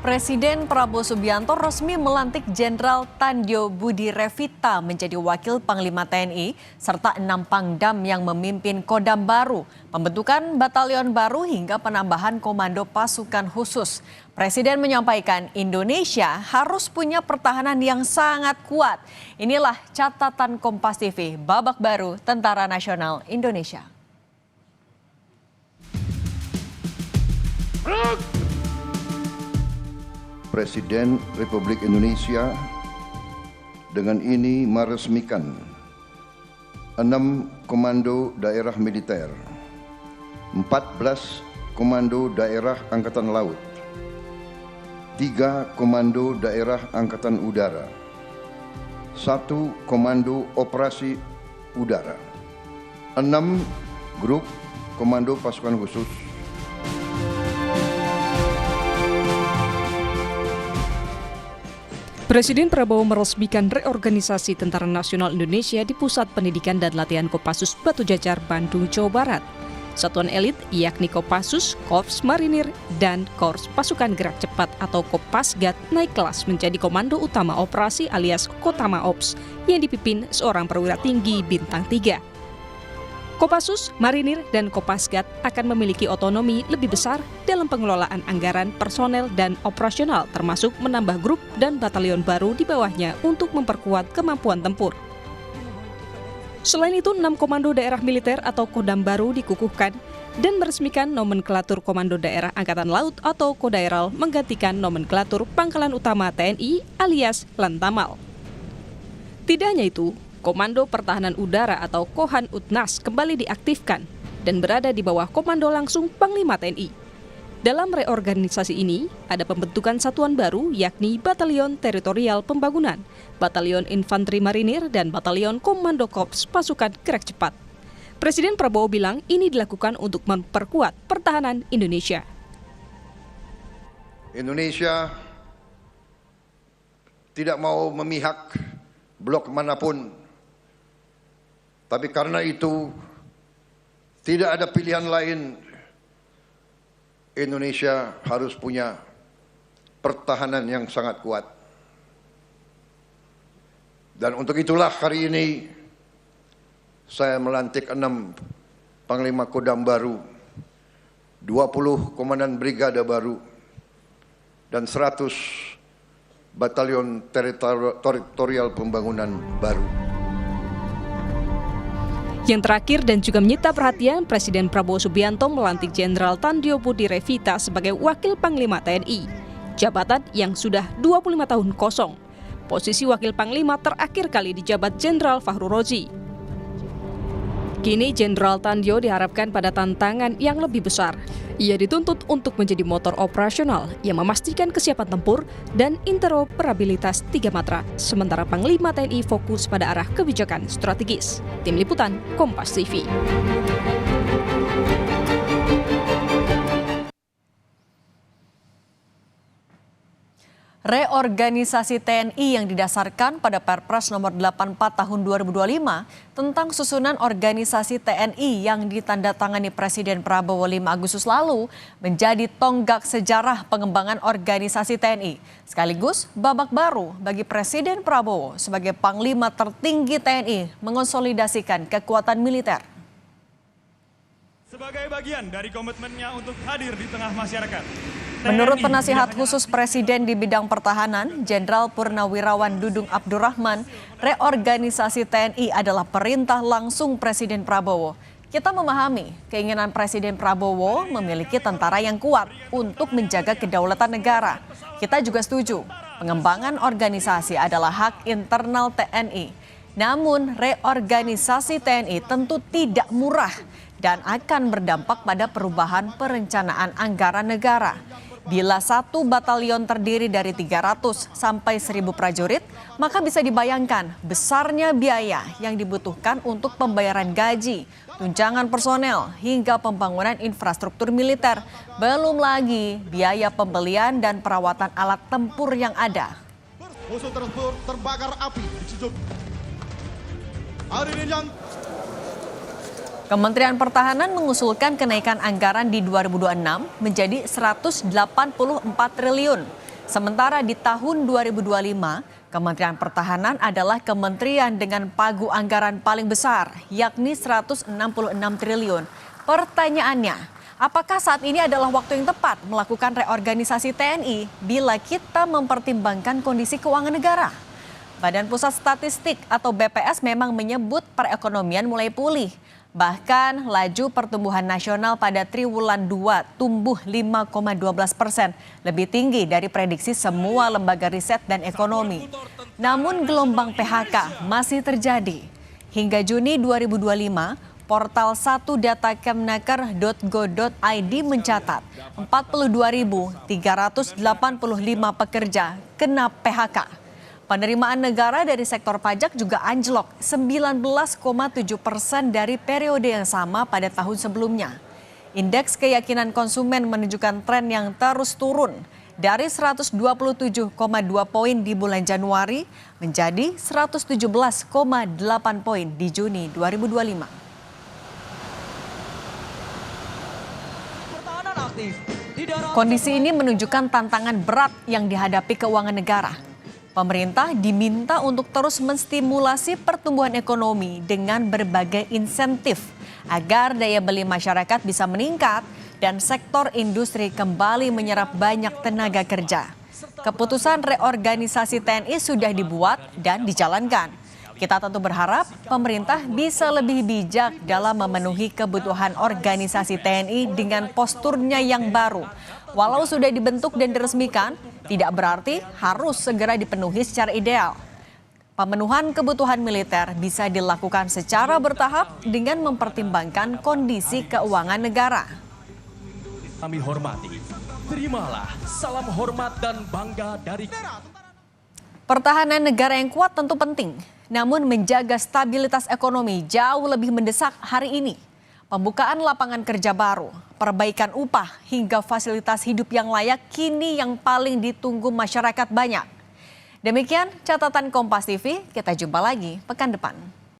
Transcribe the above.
Presiden Prabowo Subianto resmi melantik Jenderal Tandjo Budi Revita menjadi Wakil Panglima TNI serta 6 Pangdam yang memimpin Kodam baru, pembentukan batalion baru hingga penambahan komando pasukan khusus. Presiden menyampaikan Indonesia harus punya pertahanan yang sangat kuat. Inilah catatan Kompas TV, babak baru Tentara Nasional Indonesia. Presiden Republik Indonesia dengan ini meresmikan 6 komando daerah militer, 14 komando daerah angkatan laut, 3 komando daerah angkatan udara, 1 komando operasi udara, 6 grup komando pasukan khusus, Presiden Prabowo meresmikan reorganisasi Tentara Nasional Indonesia di Pusat Pendidikan dan Latihan Kopassus Batu Jajar, Bandung, Jawa Barat. Satuan elit yakni Kopassus, Korps Marinir, dan Korps Pasukan Gerak Cepat atau Kopasgat naik kelas menjadi Komando Utama Operasi alias Kotama Ops yang dipimpin seorang perwira tinggi bintang 3. Kopassus, Marinir, dan Kopasgat akan memiliki otonomi lebih besar dalam pengelolaan anggaran, personel, dan operasional termasuk menambah grup dan batalion baru di bawahnya untuk memperkuat kemampuan tempur. Selain itu, 6 komando daerah militer atau Kodam baru dikukuhkan dan meresmikan nomenklatur Komando Daerah Angkatan Laut atau Kodaeral menggantikan nomenklatur Pangkalan Utama TNI alias Lantamal. Tidak hanya itu, Komando Pertahanan Udara atau Kohan Utnas kembali diaktifkan dan berada di bawah komando langsung Panglima TNI. Dalam reorganisasi ini, ada pembentukan satuan baru yakni Batalion Teritorial Pembangunan, Batalion Infanteri Marinir, dan Batalion Komando Korps Pasukan Gerak Cepat. Presiden Prabowo bilang ini dilakukan untuk memperkuat pertahanan Indonesia. Indonesia tidak mau memihak blok manapun. Tapi karena itu tidak ada pilihan lain, Indonesia harus punya pertahanan yang sangat kuat. Dan untuk itulah hari ini saya melantik 6 Panglima Kodam baru, 20 Komandan Brigade baru, dan 100 Batalion Teritorial Pembangunan baru. Yang terakhir dan juga menyita perhatian, Presiden Prabowo Subianto melantik Jenderal Tandjo Budi Revita sebagai Wakil Panglima TNI, jabatan yang sudah 25 tahun kosong. Posisi Wakil Panglima terakhir kali dijabat Jenderal Fahru Rozi. Kini Jenderal Tandjo diharapkan pada tantangan yang lebih besar. Ia dituntut untuk menjadi motor operasional yang memastikan kesiapan tempur dan interoperabilitas 3 matra. Sementara Panglima TNI fokus pada arah kebijakan strategis. Tim Liputan Kompas TV. Reorganisasi TNI yang didasarkan pada Perpres nomor 84 tahun 2025 tentang susunan organisasi TNI yang ditandatangani Presiden Prabowo 5 Agustus lalu menjadi tonggak sejarah pengembangan organisasi TNI. Sekaligus babak baru bagi Presiden Prabowo sebagai Panglima tertinggi TNI mengonsolidasikan kekuatan militer. Sebagai bagian dari komitmennya untuk hadir di tengah masyarakat. Menurut penasihat khusus Presiden di bidang pertahanan, Jenderal Purnawirawan Dudung Abdurrahman, reorganisasi TNI adalah perintah langsung Presiden Prabowo. Kita memahami keinginan Presiden Prabowo memiliki tentara yang kuat untuk menjaga kedaulatan negara. Kita juga setuju, pengembangan organisasi adalah hak internal TNI. Namun, reorganisasi TNI tentu tidak murah dan akan berdampak pada perubahan perencanaan anggaran negara. Bila satu batalion terdiri dari 300 sampai 1.000 prajurit, maka bisa dibayangkan besarnya biaya yang dibutuhkan untuk pembayaran gaji, tunjangan personel, hingga pembangunan infrastruktur militer. Belum lagi biaya pembelian dan perawatan alat tempur yang ada. Musuh terbakar api di Cijuk. Kementerian Pertahanan mengusulkan kenaikan anggaran di 2026 menjadi 184 triliun. Sementara di tahun 2025, Kementerian Pertahanan adalah kementerian dengan pagu anggaran paling besar, yakni 166 triliun. Pertanyaannya, apakah saat ini adalah waktu yang tepat melakukan reorganisasi TNI bila kita mempertimbangkan kondisi keuangan negara? Badan Pusat Statistik atau BPS memang menyebut perekonomian mulai pulih. Bahkan laju pertumbuhan nasional pada triwulan 2 tumbuh 5,12%, lebih tinggi dari prediksi semua lembaga riset dan ekonomi. Namun gelombang PHK masih terjadi. Hingga Juni 2025, portal 1datakemnaker.go.id mencatat 42.385 pekerja kena PHK. Penerimaan negara dari sektor pajak juga anjlok 19,7% dari periode yang sama pada tahun sebelumnya. Indeks keyakinan konsumen menunjukkan tren yang terus turun dari 127,2 poin di bulan Januari menjadi 117,8 poin di Juni 2025. Kondisi ini menunjukkan tantangan berat yang dihadapi keuangan negara. Pemerintah diminta untuk terus menstimulasi pertumbuhan ekonomi dengan berbagai insentif agar daya beli masyarakat bisa meningkat dan sektor industri kembali menyerap banyak tenaga kerja. Keputusan reorganisasi TNI sudah dibuat dan dijalankan. Kita tentu berharap pemerintah bisa lebih bijak dalam memenuhi kebutuhan organisasi TNI dengan posturnya yang baru. Walau sudah dibentuk dan diresmikan, tidak berarti harus segera dipenuhi secara ideal. Pemenuhan kebutuhan militer bisa dilakukan secara bertahap dengan mempertimbangkan kondisi keuangan negara. Kami hormati, terimalah salam hormat dan bangga dari... Pertahanan negara yang kuat tentu penting, namun menjaga stabilitas ekonomi jauh lebih mendesak hari ini. Pembukaan lapangan kerja baru, perbaikan upah, hingga fasilitas hidup yang layak kini yang paling ditunggu masyarakat banyak. Demikian catatan Kompas TV, kita jumpa lagi pekan depan.